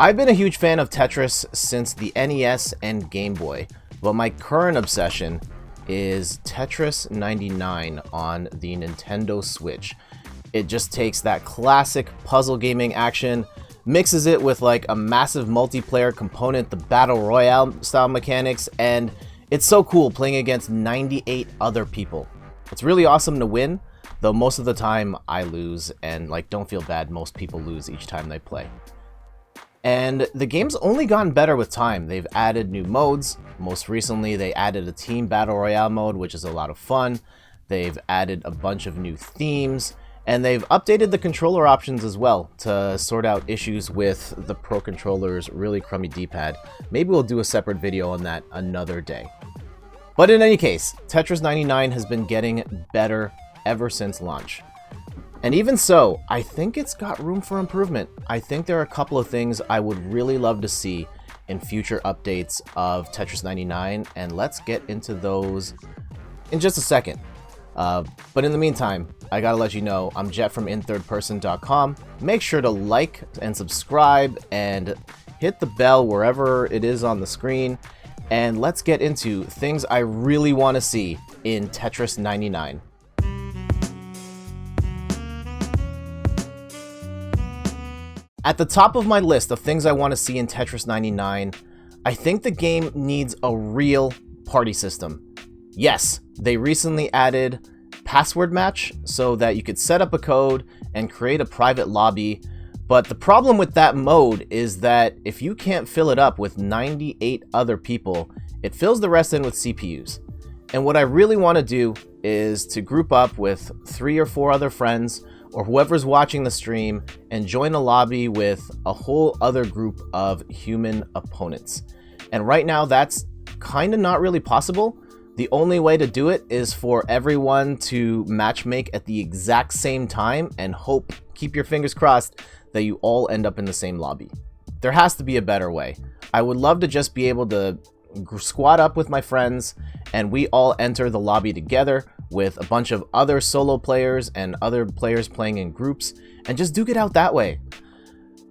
I've been a huge fan of Tetris since the NES and Game Boy, but my current obsession is Tetris 99 on the Nintendo Switch. It just takes that classic puzzle gaming action, mixes it with like a massive multiplayer component, the Battle Royale style mechanics, and it's so cool playing against 98 other people. It's really awesome to win, though most of the time I lose, and don't feel bad, most people lose each time they play. And the game's only gotten better with time. They've added new modes. Most recently, they added a team battle royale mode, which is a lot of fun. They've added a bunch of new themes, and they've updated the controller options as well to sort out issues with the Pro Controller's really crummy D-pad. Maybe we'll do a separate video on that another day. But in any case, Tetris 99 has been getting better ever since launch. And even so, I think it's got room for improvement. I think there are a couple of things I would really love to see in future updates of Tetris 99, and let's get into those in just a second. But in the meantime, I gotta let you know, I'm Jet from inthirdperson.com. Make sure to like and subscribe and hit the bell wherever it is on the screen. And let's get into things I really want to see in Tetris 99. At the top of my list of things I want to see in Tetris 99, I think the game needs a real party system. Yes, they recently added password match so that you could set up a code and create a private lobby, but the problem with that mode is that if you can't fill it up with 98 other people, it fills the rest in with CPUs. And what I really want to do is to group up with 3 or 4 other friends or whoever's watching the stream and join a lobby with a whole other group of human opponents. And right now that's kind of not really possible. The only way to do it is for everyone to matchmake at the exact same time and keep your fingers crossed that you all end up in the same lobby. There has to be a better way. I would love to just be able to squad up with my friends and we all enter the lobby together with a bunch of other solo players and other players playing in groups and just duke it out that way.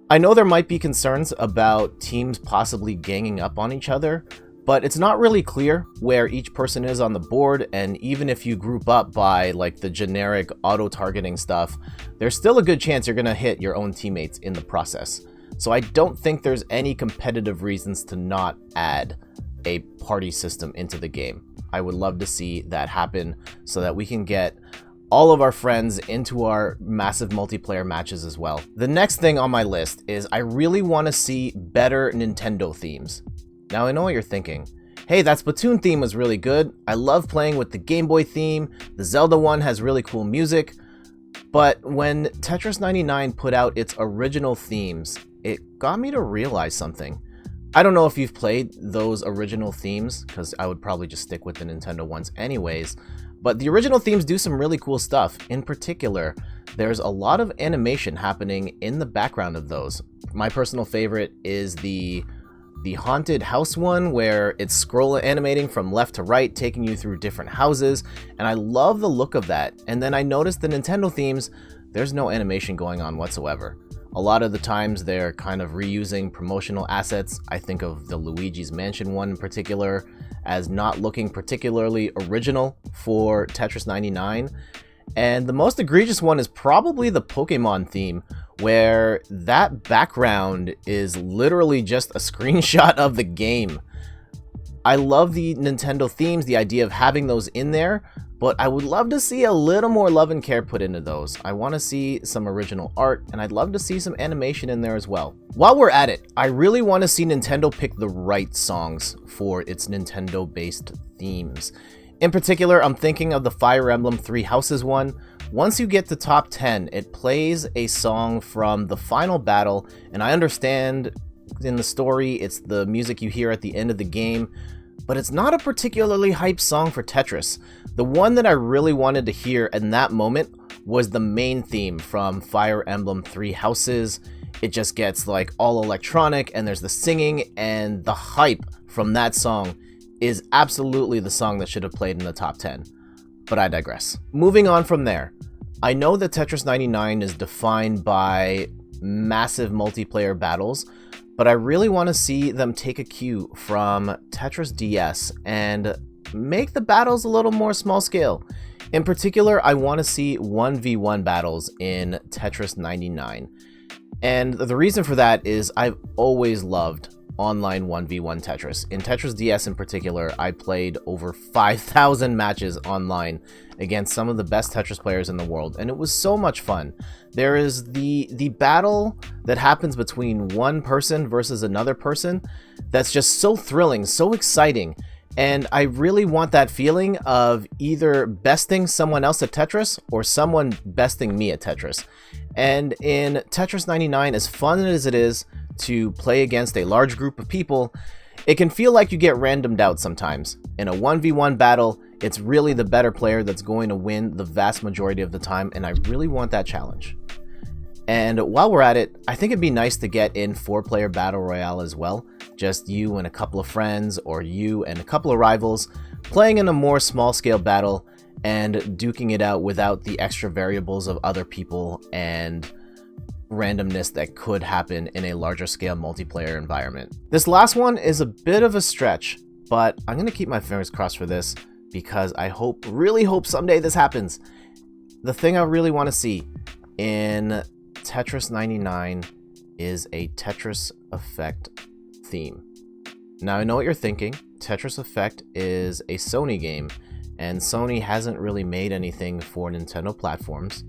I know there might be concerns about teams possibly ganging up on each other, but it's not really clear where each person is on the board, and even if you group up by the generic auto-targeting stuff, there's still a good chance you're gonna hit your own teammates in the process. So I don't think there's any competitive reasons to not add a party system into the game. I would love to see that happen so that we can get all of our friends into our massive multiplayer matches as well. The next thing on my list is I really want to see better Nintendo themes. Now I know what you're thinking. Hey, that Splatoon theme was really good. I love playing with the Game Boy theme. The Zelda one has really cool music. But when Tetris 99 put out its original themes, it got me to realize something. I don't know if you've played those original themes, because I would probably just stick with the Nintendo ones anyways, but the original themes do some really cool stuff. In particular, there's a lot of animation happening in the background of those. My personal favorite is the haunted house one, where it's scroll animating from left to right, taking you through different houses, and I love the look of that. And then I noticed the Nintendo themes, there's no animation going on whatsoever. A lot of the times they're kind of reusing promotional assets. I think of the Luigi's Mansion one in particular as not looking particularly original for Tetris 99. And the most egregious one is probably the Pokemon theme, where that background is literally just a screenshot of the game. I love the Nintendo themes, the idea of having those in there, but I would love to see a little more love and care put into those. I want to see some original art, and I'd love to see some animation in there as well. While we're at it, I really want to see Nintendo pick the right songs for its Nintendo-based themes. In particular, I'm thinking of the Fire Emblem Three Houses one. Once you get to top 10, it plays a song from the final battle, and I understand in the story it's the music you hear at the end of the game, but it's not a particularly hype song for Tetris. The one that I really wanted to hear in that moment was the main theme from Fire Emblem Three Houses. It just gets all electronic, and there's the singing, and the hype from that song is absolutely the song that should have played in the top 10. But I digress. Moving on from there, I know that Tetris 99 is defined by massive multiplayer battles, but I really want to see them take a cue from Tetris DS and make the battles a little more small scale. In particular, I want to see 1v1 battles in Tetris 99. And the reason for that is I've always loved online 1v1 Tetris. In Tetris DS in particular, I played over 5,000 matches online against some of the best Tetris players in the world, and it was so much fun. There is the battle that happens between one person versus another person that's just so thrilling, so exciting, and I really want that feeling of either besting someone else at Tetris or someone besting me at Tetris. And in Tetris 99, as fun as it is to play against a large group of people, it can feel like you get randomed out sometimes. In a 1v1 battle, it's really the better player that's going to win the vast majority of the time, and I really want that challenge. And while we're at it, I think it'd be nice to get in 4-player Battle Royale as well. Just you and a couple of friends, or you and a couple of rivals, playing in a more small-scale battle and duking it out without the extra variables of other people and randomness that could happen in a larger scale multiplayer environment. This last one is a bit of a stretch, but I'm going to keep my fingers crossed for this because I really hope someday this happens. The thing I really want to see in Tetris 99 is a Tetris Effect theme. Now I know what you're thinking. Tetris Effect is a Sony game, and Sony hasn't really made anything for Nintendo platforms.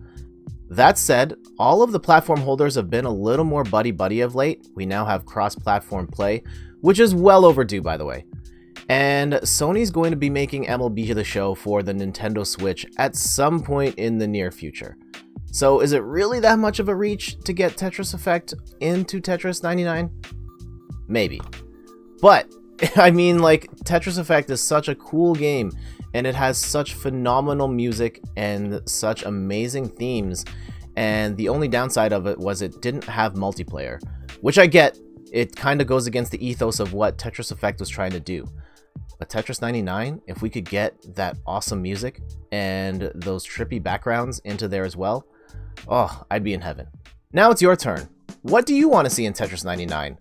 That said, all of the platform holders have been a little more buddy-buddy of late. We now have cross-platform play, which is well overdue, by the way. And Sony's going to be making MLB The Show for the Nintendo Switch at some point in the near future. So is it really that much of a reach to get Tetris Effect into Tetris 99? Maybe. But, I mean, like, Tetris Effect is such a cool game, and it has such phenomenal music and such amazing themes, and the only downside of it was it didn't have multiplayer, which I get. It kind of goes against the ethos of what Tetris Effect was trying to do. But Tetris 99, if we could get that awesome music and those trippy backgrounds into there as well, oh, I'd be in heaven. Now it's your turn. What do you want to see in Tetris 99?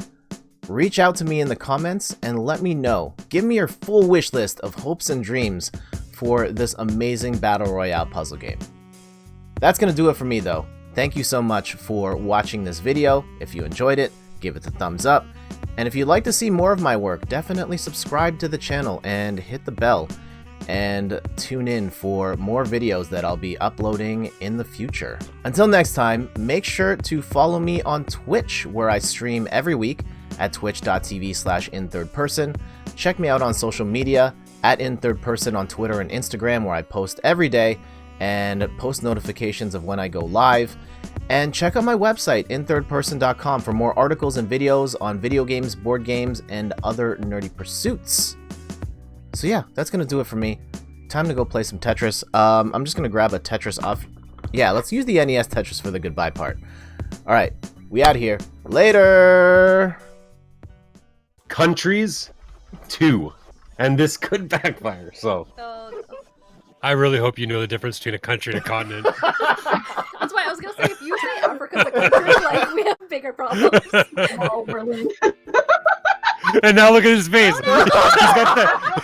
Reach out to me in the comments and let me know. Give me your full wish list of hopes and dreams for this amazing Battle Royale puzzle game. That's going to do it for me though. Thank you so much for watching this video. If you enjoyed it, give it a thumbs up. And if you'd like to see more of my work, definitely subscribe to the channel and hit the bell. And tune in for more videos that I'll be uploading in the future. Until next time, make sure to follow me on Twitch, where I stream every week at twitch.tv/inthirdperson. Check me out on social media at inthirdperson on Twitter and Instagram, where I post every day and post notifications of when I go live. And check out my website, inthirdperson.com, for more articles and videos on video games, board games, and other nerdy pursuits. So yeah, that's going to do it for me. Time to go play some Tetris. I'm just going to grab a Tetris off. Yeah, let's use the NES Tetris for the goodbye part. Alright, we out of here. Later! Countries 2. And this could backfire, so. I really hope you know the difference between a country and a continent. That's why I was going to say, if you say Africa's a country, like, we have bigger problems. Oh, really? And now look at his face. Oh, no. He's got the...